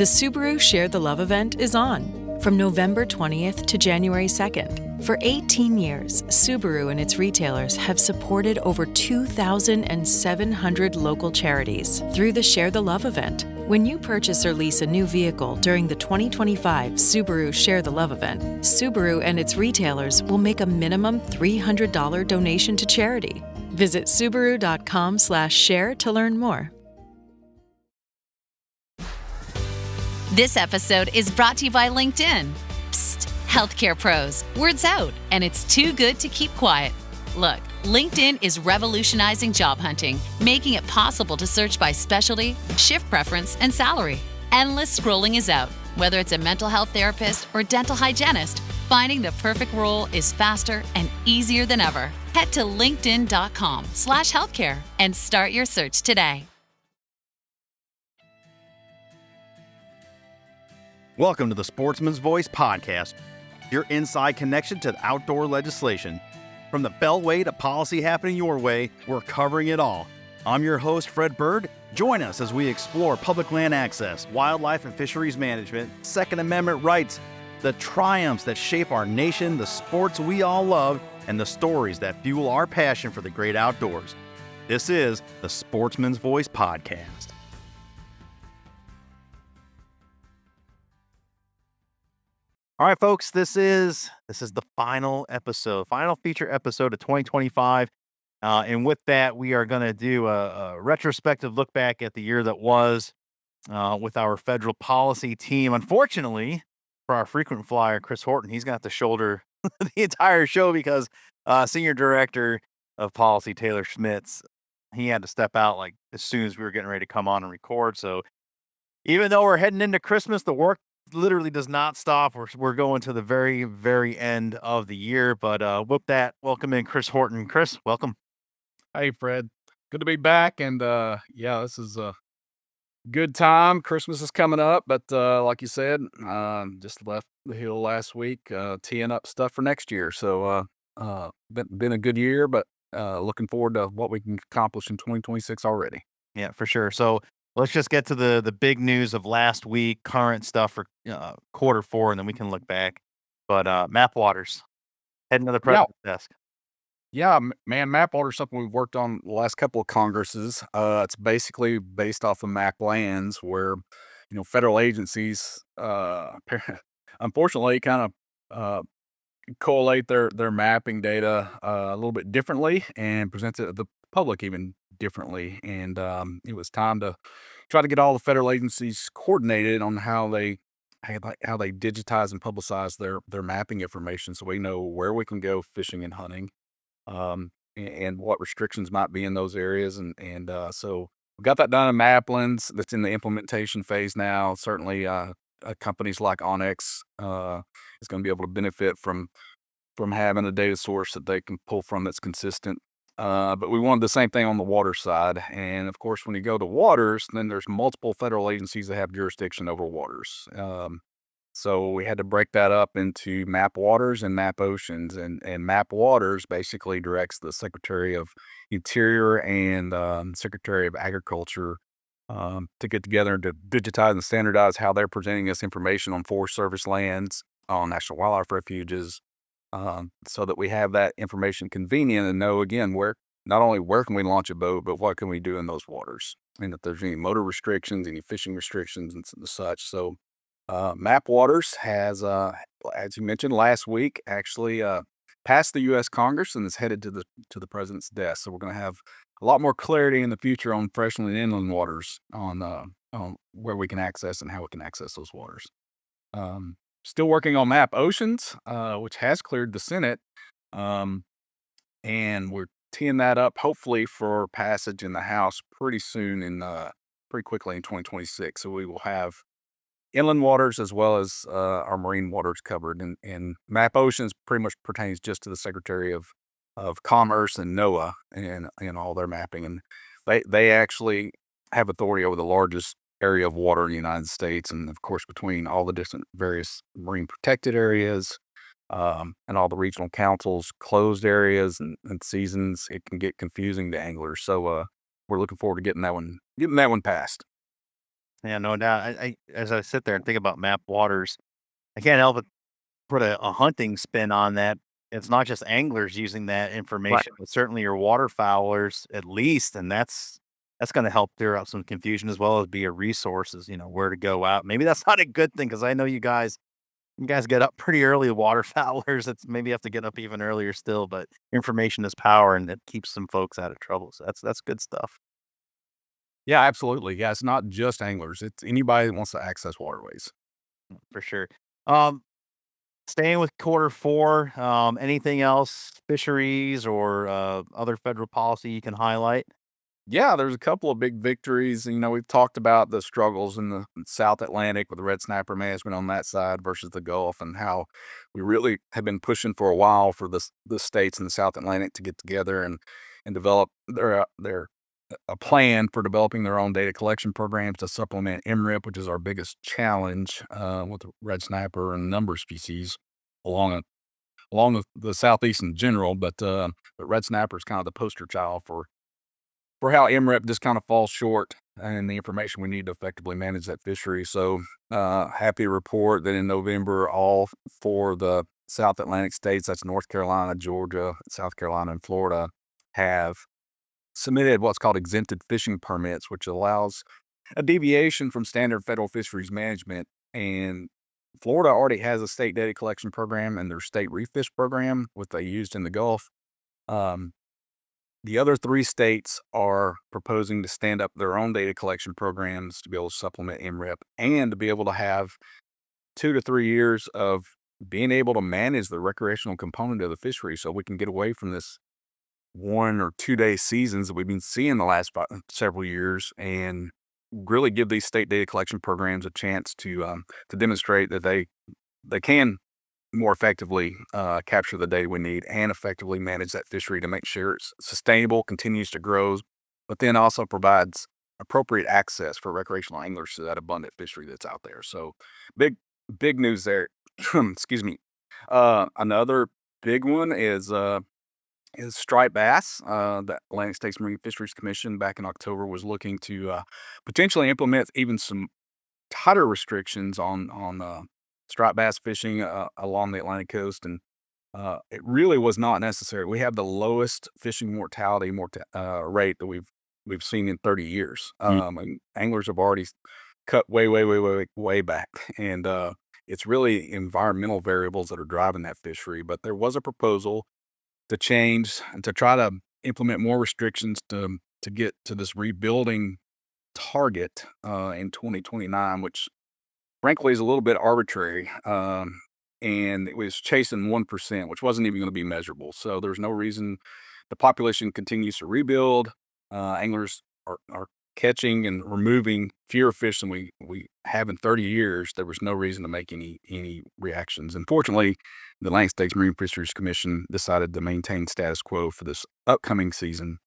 The Subaru Share the Love event is on from November 20th to January 2nd. For 18 years, Subaru and its retailers have supported over 2,700 local charities through the Share the Love event. When you purchase or lease a new vehicle during the 2025 Subaru Share the Love event, Subaru and its retailers will make a minimum $300 donation to charity. Visit Subaru.com/share to learn more. This episode is brought to you by LinkedIn. Psst, healthcare pros, word's out, and it's too good to keep quiet. Look, LinkedIn is revolutionizing job hunting, making it possible to search by specialty, shift preference, and salary. Endless scrolling is out. Whether it's a mental health therapist or dental hygienist, finding the perfect role is faster and easier than ever. Head to linkedin.com/healthcare and start your search today. Welcome to the Sportsman's Voice podcast, your inside connection to outdoor legislation. From the Beltway to policy happening your way, we're covering it all. I'm your host, Fred Bird. Join us as we explore public land access, wildlife and fisheries management, Second Amendment rights, the triumphs that shape our nation, the sports we all love, and the stories that fuel our passion for the great outdoors. This is the Sportsman's Voice podcast. All right, folks, this is the final feature episode of 2025. And with that, we are going to do a retrospective look back at the year that was with our federal policy team. Unfortunately, for our frequent flyer, Chris Horton, he's going to have to shoulder the entire show because Senior Director of Policy, Taylor Schmitz, he had to step out like as soon as we were getting ready to come on and record. So even though we're heading into Christmas, the work literally does not stop. We're going to the very, very end of the year. But with that, welcome in Chris Horton. Chris, welcome. Hey, Fred. Good to be back. And this is a good time. Christmas is coming up. But like you said, just left the Hill last week, teeing up stuff for next year. So been a good year, but looking forward to what we can accomplish in 2026 already. Yeah, for sure. So let's just get to the big news of last week, current stuff for quarter four, and then we can look back. But MAPWaters heading to the president's desk. Yeah, man, MAPWaters is something we've worked on the last couple of Congresses. It's basically based off of map lands where, federal agencies, unfortunately, kind of collate their mapping data a little bit differently and present it to the public even differently. And it was time to try to get all the federal agencies coordinated on how they digitize and publicize their mapping information, so we know where we can go fishing and hunting, and what restrictions might be in those areas. And so we got that done in Maplands. That's in the implementation phase now. Certainly, companies like Onyx is going to be able to benefit from having a data source that they can pull from that's consistent. But we wanted the same thing on the water side. And of course, when you go to waters, then there's multiple federal agencies that have jurisdiction over waters. So we had to break that up into MAPWaters and MAPOceans. And MAPWaters basically directs the Secretary of Interior and Secretary of Agriculture to get together to digitize and standardize how they're presenting us information on Forest Service lands, on national wildlife refuges, so that we have that information convenient and know, again, not only where can we launch a boat, but what can we do in those waters, and if there's any motor restrictions, any fishing restrictions, and such. So MAPWaters has, as you mentioned last week, actually passed the U.S. Congress and is headed to the president's desk. So we're going to have a lot more clarity in the future on freshland and inland waters, on where we can access and how we can access those waters. Still working on MAPOceans, which has cleared the Senate, and we're teeing that up hopefully for passage in the House pretty quickly in 2026. So we will have inland waters as well as our marine waters covered. And MAPOceans pretty much pertains just to the Secretary of Commerce and NOAA and all their mapping, and they actually have authority over the largest area of water in the United States. And of course, between all the different various marine protected areas, and all the regional councils, closed areas and seasons, it can get confusing to anglers. So we're looking forward to getting that one passed. Yeah, no doubt. I as I sit there and think about map waters, I can't help but put a hunting spin on that. It's not just anglers using that Right. information, but certainly your waterfowlers at least, and that's going to help clear up some confusion as well as be a resources, where to go out. Maybe that's not a good thing because I know you guys get up pretty early, waterfowlers. It's maybe you have to get up even earlier still, but information is power, and it keeps some folks out of trouble. So that's good stuff Yeah, absolutely. Yeah, it's not just anglers. It's anybody that wants to access waterways. for sure. Um, Staying with quarter four, anything else, fisheries or other federal policy you can highlight? Yeah, there's a couple of big victories. We've talked about the struggles in the South Atlantic with the red snapper management on that side versus the Gulf, and how we really have been pushing for a while for the states in the South Atlantic to get together and develop their a plan for developing their own data collection programs to supplement MRIP, which is our biggest challenge with the red snapper and a number of species along a, along the southeast in general. But red snapper is kind of the poster child for how MREP just kind of falls short and the information we need to effectively manage that fishery. So, happy to report that in November, all four of the South Atlantic states, that's North Carolina, Georgia, South Carolina, and Florida, have submitted what's called exempted fishing permits, which allows a deviation from standard federal fisheries management. And Florida already has a state data collection program and their state reef fish program, what they used in the Gulf. Um, the other three states are proposing to stand up their own data collection programs to be able to supplement MRIP and to be able to have 2 to 3 years of being able to manage the recreational component of the fishery so we can get away from this 1 or 2 day seasons that we've been seeing the last several years and really give these state data collection programs a chance to demonstrate that they can more effectively capture the data we need and effectively manage that fishery to make sure it's sustainable, continues to grow, but then also provides appropriate access for recreational anglers to that abundant fishery that's out there. So big news there. Excuse me. Another big one is striped bass. The Atlantic States Marine Fisheries Commission back in October was looking to potentially implement even some tighter restrictions on striped bass fishing along the Atlantic coast, and it really was not necessary. We have the lowest fishing mortality rate that we've seen in 30 years. And anglers have already cut way back, and it's really environmental variables that are driving that fishery. But there was a proposal to change and to try to implement more restrictions to get to this rebuilding target in 2029, which frankly is a little bit arbitrary. And it was chasing 1%, which wasn't even going to be measurable. So there's no reason. The population continues to rebuild. Anglers are catching and removing fewer fish than we have in 30 years. There was no reason to make any reactions. Unfortunately, the Atlantic States Marine Fisheries Commission decided to maintain status quo for this upcoming season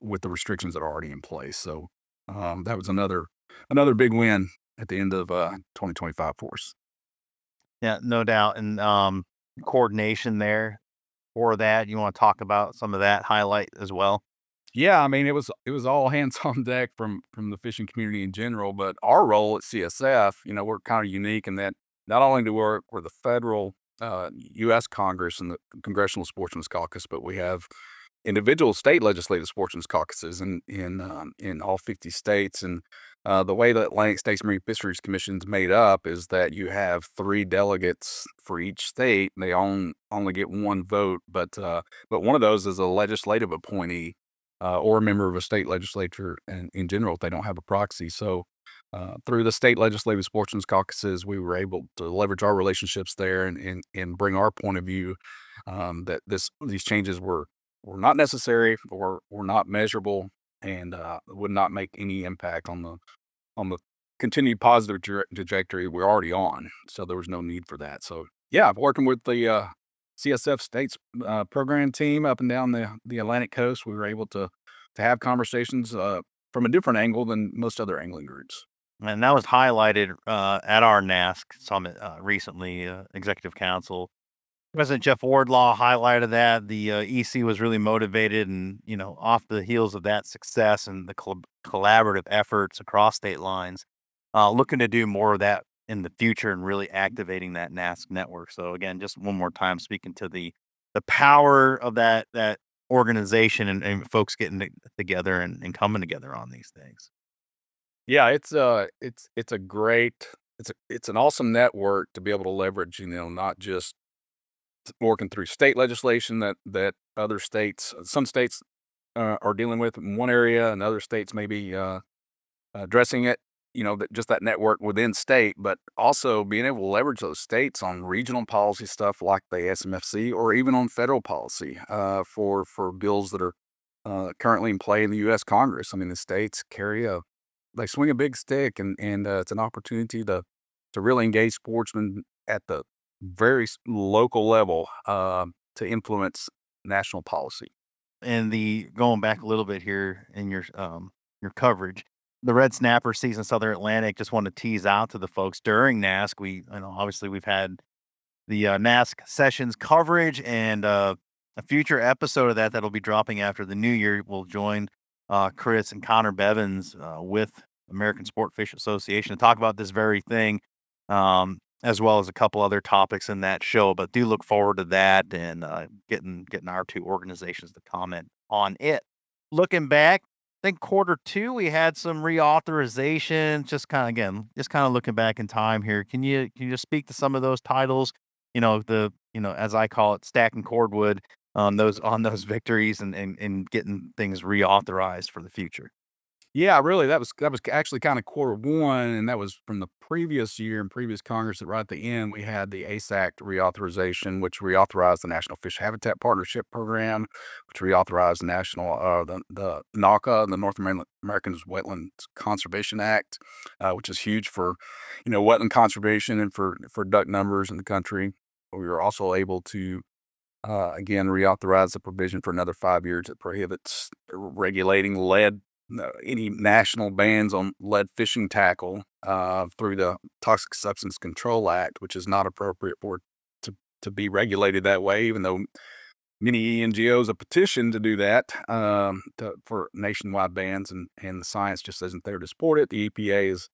with the restrictions that are already in place. So that was another big win at the end of 2025 for us. Yeah, no doubt. And coordination there for that. You want to talk about some of that highlight as well? Yeah, I mean, it was all hands on deck from the fishing community in general, but our role at CSF, we're kind of unique in that not only do we work with the federal U.S. Congress and the Congressional Sportsmen's Caucus, but we have individual state legislative sportsmen's caucuses in all 50 states. And the way the Atlantic States Marine Fisheries Commission is made up is that you have 3 delegates for each state. They only get one vote, but one of those is a legislative appointee or a member of a state legislature, and in general, if they don't have a proxy. So through the state legislative sportsmen's caucuses, we were able to leverage our relationships there and bring our point of view that these changes were not necessary or were not measurable and would not make any impact on the continued positive trajectory we're already on. So there was no need for that. So yeah, working with the CSF states program team up and down the Atlantic coast, we were able to have conversations from a different angle than most other angling groups. And that was highlighted at our NASC summit recently, Executive Council. President Jeff Wardlaw highlighted that the EC was really motivated, and off the heels of that success and the collaborative efforts across state lines, looking to do more of that in the future and really activating that NASC network. So again, just one more time, speaking to the power of that organization and folks getting together and coming together on these things. Yeah, it's a great it's an awesome network to be able to leverage, not just working through state legislation that other states, some states are dealing with in one area, and other states may be addressing it. Just that network within state, but also being able to leverage those states on regional policy stuff like the SMFC, or even on federal policy for bills that are currently in play in the U.S. Congress. I mean, the states they swing a big stick, and it's an opportunity to really engage sportsmen at the very local level to influence national policy. And the going back a little bit here in your coverage, the red snapper season Southern Atlantic, just want to tease out to the folks during NASC. Obviously we've had the NASC sessions coverage, and a future episode of that'll be dropping after the new year will join Chris and Connor Bevins with American Sport Fish Association to talk about this very thing, as well as a couple other topics in that show. But do look forward to that, and getting our two organizations to comment on it. Looking back, I think Q2 we had some reauthorizations. Just kind of looking back in time here. Can you just speak to some of those titles? As I call it, stacking cordwood on those victories, and getting things reauthorized for the future. Yeah, really, that was actually kind of Q1, and that was from the previous year and previous Congress. That right at the end, we had the ACE Act reauthorization, which reauthorized the National Fish Habitat Partnership Program, which reauthorized the NAWCA, the North American Wetlands Conservation Act, which is huge for wetland conservation and for duck numbers in the country. We were also able to again reauthorize the provision for another 5 years that prohibits regulating any national bans on lead fishing tackle through the Toxic Substance Control Act, which is not appropriate for it to be regulated that way, even though many NGOs have petitioned to do that for nationwide bans, and the science just isn't there to support it. The EPA has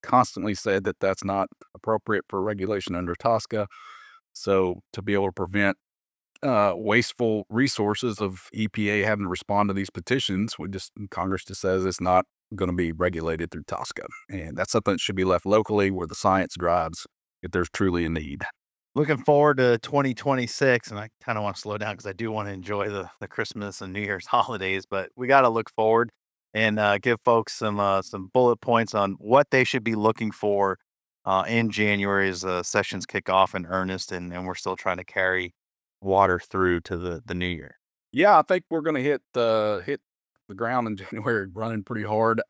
constantly said that that's not appropriate for regulation under TSCA. So to be able to prevent wasteful resources of EPA having to respond to these petitions, Congress just says it's not going to be regulated through TSCA, and that's something that should be left locally where the science drives if there's truly a need. Looking forward to 2026, and I kind of want to slow down because I do want to enjoy the Christmas and New Year's holidays. But we got to look forward and give folks some bullet points on what they should be looking for in January as sessions kick off in earnest, and we're still trying to carry water through to the new year. Yeah, I think we're going to hit the ground in January running pretty hard.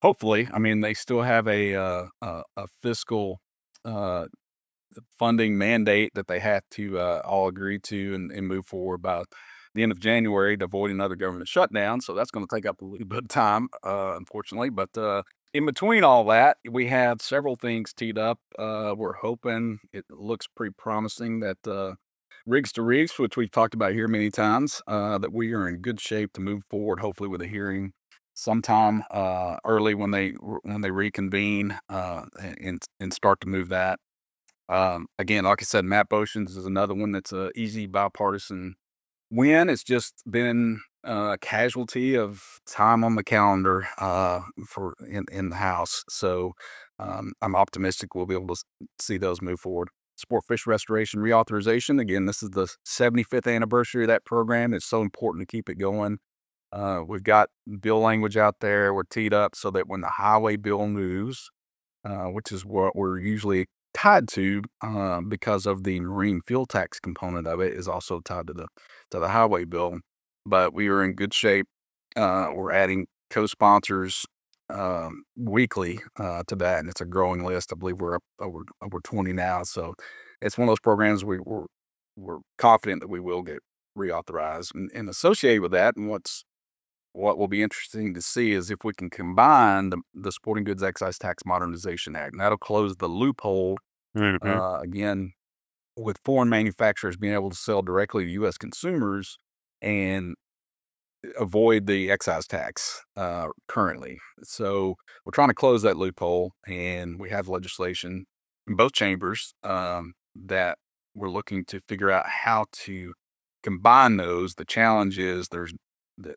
Hopefully, I mean, they still have a fiscal funding mandate that they have to all agree to and move forward by the end of January to avoid another government shutdown. So that's going to take up a little bit of time, unfortunately. But in between all that, we have several things teed up. We're hoping, it looks pretty promising, that rigs to reefs, which we've talked about here many times, that we are in good shape to move forward, hopefully with a hearing sometime early when they reconvene and start to move that. Again, like I said, MAPOceans is another one that's a easy bipartisan win. It's just been a casualty of time on the calendar in the House. So I'm optimistic we'll be able to see those move forward. Sport fish restoration reauthorization. Again, this is the 75th anniversary of that program. It's so important to keep it going. We've got bill language out there. We're teed up so that when the highway bill moves, which is what we're usually tied to, because of the marine fuel tax component of it is also tied to the highway bill. But we are in good shape. We're adding co-sponsors weekly to that, and it's a growing list. I believe we're up over 20 now. So it's one of those programs we're confident that we will get reauthorized, and associated with that, and what will be interesting to see is if we can combine the Sporting Goods Excise Tax Modernization Act, and that'll close the loophole again with foreign manufacturers being able to sell directly to U.S. consumers and avoid the excise tax currently. So we're trying to close that loophole, and we have legislation in both chambers that we're looking to figure out how to combine those. The challenge is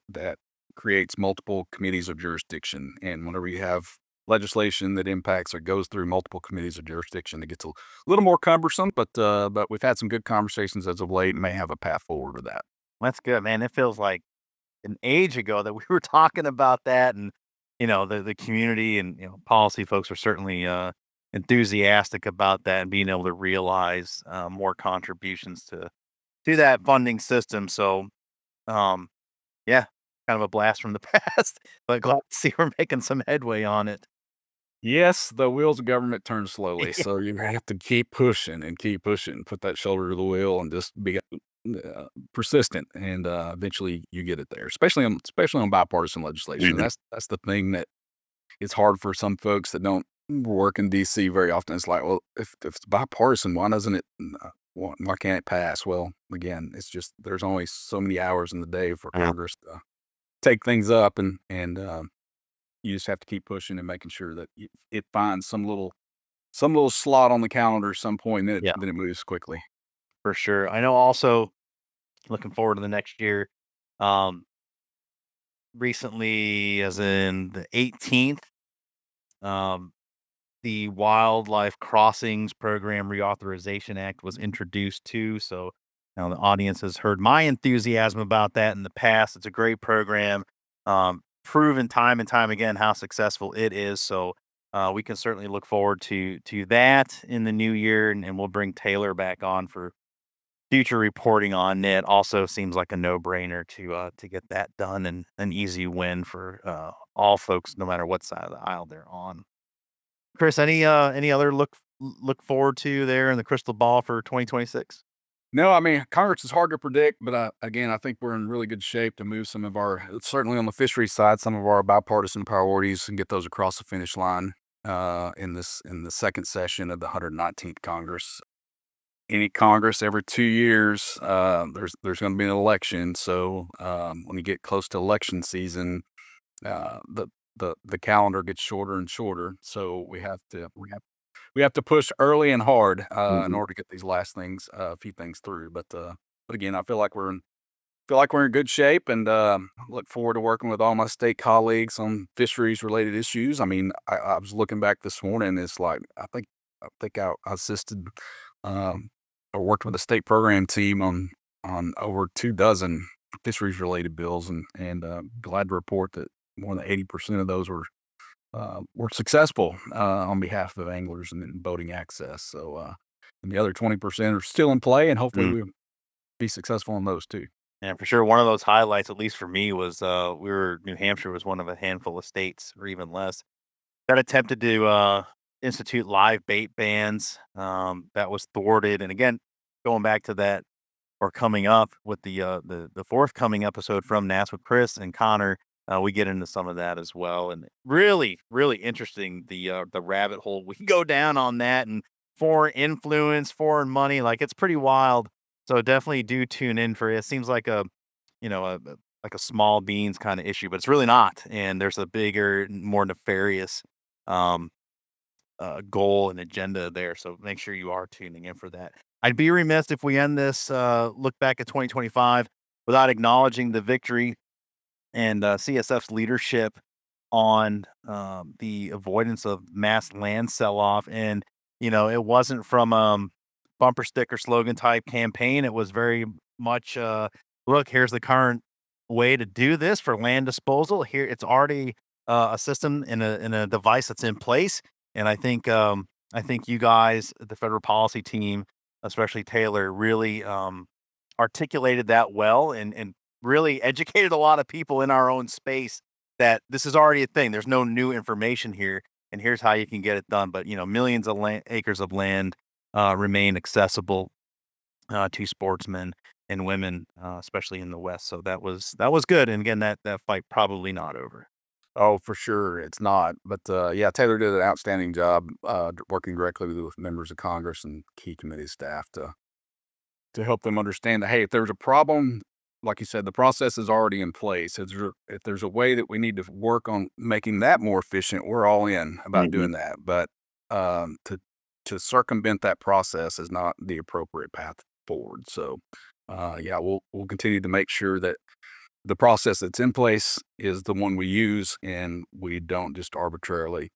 that creates multiple committees of jurisdiction, and whenever you have legislation that impacts or goes through multiple committees of jurisdiction, it gets a little more cumbersome. But we've had some good conversations as of late, and may have a path forward with that. That's good, man. It feels like an age ago that we were talking about that, and the community and policy folks are certainly enthusiastic about that and being able to realize more contributions to that funding system. So um yeah, kind of a blast from the past, but glad to see we're making some headway on it. Yes, the wheels of government turn slowly, so you have to keep pushing and keep pushing, put that shoulder to the wheel and just be persistent, and eventually you get it there, especially on bipartisan legislation. Mhm. That's the thing that is hard for some folks that don't work in DC very often. It's like, well, if it's bipartisan, why doesn't it why can't it pass? Well, again, it's just there's only so many hours in the day for Yeah. Congress to take things up, and you just have to keep pushing and making sure that it finds some little slot on the calendar at some point, and Yeah, then it moves quickly. for sure. I know also looking forward to the next year. Um, Recently, as in the 18th, um, the Wildlife Crossings Program Reauthorization Act was introduced too. So now the audience has heard my enthusiasm about that in the past. It's a great program, proven time and time again how successful it is. So we can certainly look forward to that in the new year, and we'll bring Taylor back on for future reporting on it. Also seems like a no-brainer to get that done, and an easy win for all folks, no matter what side of the aisle they're on. Chris, any other look forward to there in the crystal ball for 2026? No, I mean, Congress is hard to predict, but again, I think we're in really good shape to move some of our, certainly on the fisheries side, some of our bipartisan priorities and get those across the finish line in the second session of the 119th Congress. Any Congress every 2 years, there's going to be an election. So when you get close to election season, the calendar gets shorter and shorter. So we have to push early and hard in Mhm. order to get these last things, a few things through. But again, I feel like we're in good shape, and look forward to working with all my state colleagues on fisheries related issues. I mean, I was looking back this morning. It's like I assisted um, or worked with a state program team on over 2 dozen fisheries related bills, and glad to report that more than 80% of those were successful on behalf of anglers and boating access. So, and the other 20% are still in play, and hopefully Mm. we'll be successful in those too. Yeah, for sure. One of those highlights, at least for me, was New Hampshire was one of a handful of states, or even less, that attempted to institute live bait bans. That was thwarted. And again, going back to that, or coming up with the forthcoming episode from NAS with Chris and Connor, we get into some of that as well, and really, really interesting the rabbit hole we can go down on that, and foreign influence, foreign money, like it's pretty wild. So definitely do tune in for it. It seems like like a small beans kind of issue, but it's really not. And there's a bigger, more nefarious um, goal and agenda there. So make sure you are tuning in for that. I'd be remiss if we end this look back at 2025 without acknowledging the victory and CSF's leadership on the avoidance of mass land sell off. And, it wasn't from bumper sticker slogan type campaign. It was very much look, here's the current way to do this for land disposal. Here, it's already a system in a device that's in place. And I think you guys, the federal policy team, especially Taylor, really articulated that well, and really educated a lot of people in our own space that this is already a thing. There's no new information here, and here's how you can get it done. But millions of acres of land remain accessible to sportsmen and women, especially in the West. So that was good. And again, that fight probably not over. Oh, for sure, it's not. But yeah, Taylor did an outstanding job working directly with members of Congress and key committee staff to to help them understand that, hey, if there's a problem, like you said, the process is already in place. If there's a way that we need to work on making that more efficient, we're all in about doing that. But to circumvent that process is not the appropriate path forward. So, we'll continue to make sure that the process that's in place is the one we use, and we don't just arbitrarily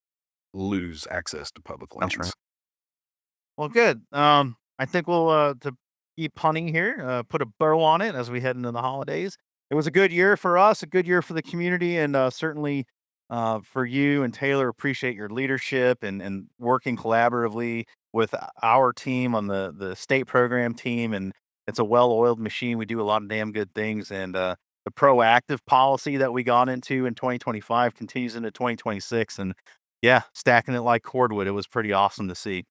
lose access to public lands. That's right. Well, good. I think we'll to keep hunting here, put a bow on it as we head into the holidays. It was a good year for us, a good year for the community, and certainly for you and Taylor. Appreciate your leadership and working collaboratively with our team on the state program team. And it's a well-oiled machine. We do a lot of damn good things, and the proactive policy that we got into in 2025 continues into 2026. And yeah, stacking it like cordwood. It was pretty awesome to see.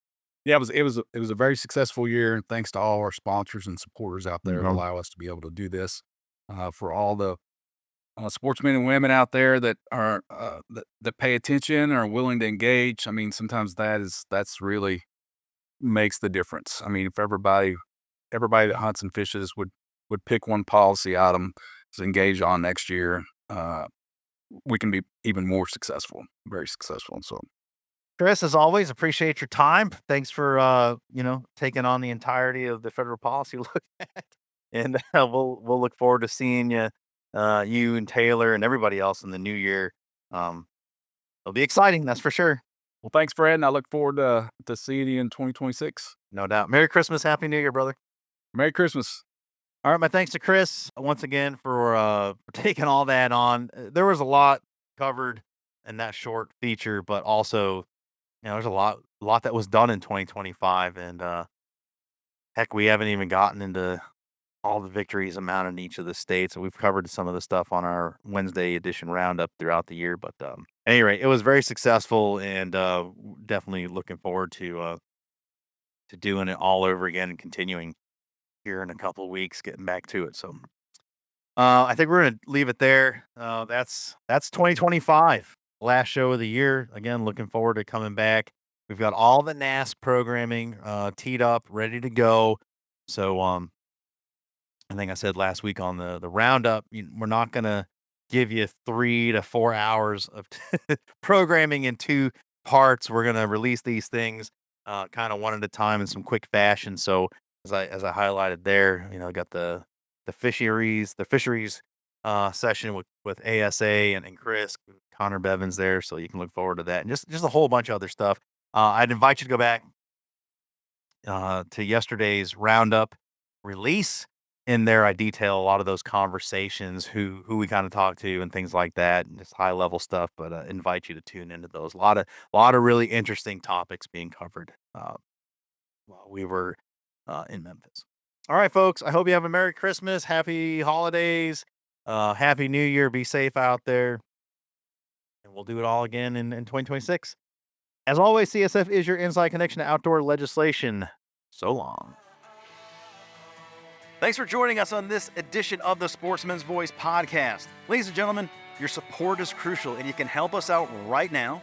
Yeah, it was a very successful year. Thanks to all our sponsors and supporters out there that allow us to be able to do this. For all the sportsmen and women out there that are that pay attention or are willing to engage. I mean, sometimes that's really makes the difference. I mean, if everybody that hunts and fishes would pick one policy item to engage on next year, we can be even more successful, very successful. So, Chris, as always, appreciate your time. Thanks for taking on the entirety of the federal policy look at, and we'll look forward to seeing you and Taylor and everybody else in the new year. It'll be exciting, that's for sure. Well, thanks, Fred, and I look forward to seeing you in 2026. No doubt. Merry Christmas, Happy New Year, brother. Merry Christmas. All right, my thanks to Chris once again for taking all that on. There was a lot covered in that short feature, but also, there's a lot that was done in 2025, and heck, we haven't even gotten into all the victories amounted in each of the states. And we've covered some of the stuff on our Wednesday edition roundup throughout the year. But at any rate, it was very successful, and definitely looking forward to doing it all over again and continuing here in a couple of weeks, getting back to it. So I think we're going to leave it there. That's 2025, last show of the year. Again, looking forward to coming back. We've got all the NAS programming teed up, ready to go. So I think I said last week on the roundup, we're not going to give you 3 to 4 hours of programming in 2 parts. We're going to release these things kind of one at a time in some quick fashion. So as I highlighted there, got the fisheries session with ASA and Chris, Connor Bevins there. So you can look forward to that, and just a whole bunch of other stuff. I'd invite you to go back to yesterday's roundup release. In there, I detail a lot of those conversations, who we kind of talked to and things like that, and just high level stuff. But invite you to tune into those. A lot of really interesting topics being covered while we were in Memphis. All right, folks. I hope you have a Merry Christmas, Happy Holidays, Happy New Year. Be safe out there, and we'll do it all again in 2026. As always, CSF is your inside connection to outdoor legislation. So long. Thanks for joining us on this edition of the Sportsman's Voice podcast. Ladies and gentlemen, your support is crucial, and you can help us out right now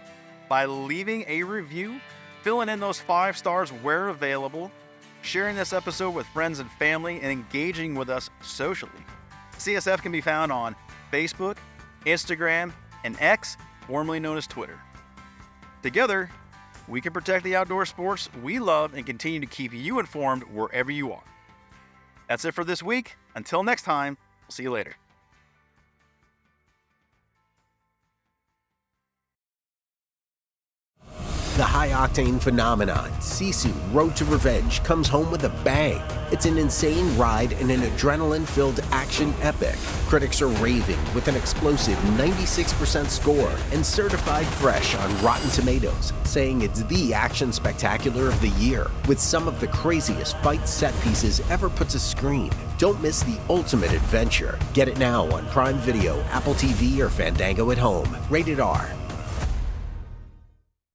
by leaving a review, filling in those 5 stars where available, sharing this episode with friends and family, and engaging with us socially. CSF can be found on Facebook, Instagram, and X, formerly known as Twitter. Together, we can protect the outdoor sports we love and continue to keep you informed wherever you are. That's it for this week. Until next time, we'll see you later. The high-octane phenomenon, Sisu Road to Revenge, comes home with a bang. It's an insane ride and an adrenaline-filled action epic. Critics are raving with an explosive 96% score and certified fresh on Rotten Tomatoes, saying it's the action spectacular of the year, with some of the craziest fight set pieces ever put to screen. Don't miss the ultimate adventure. Get it now on Prime Video, Apple TV, or Fandango at home. Rated R.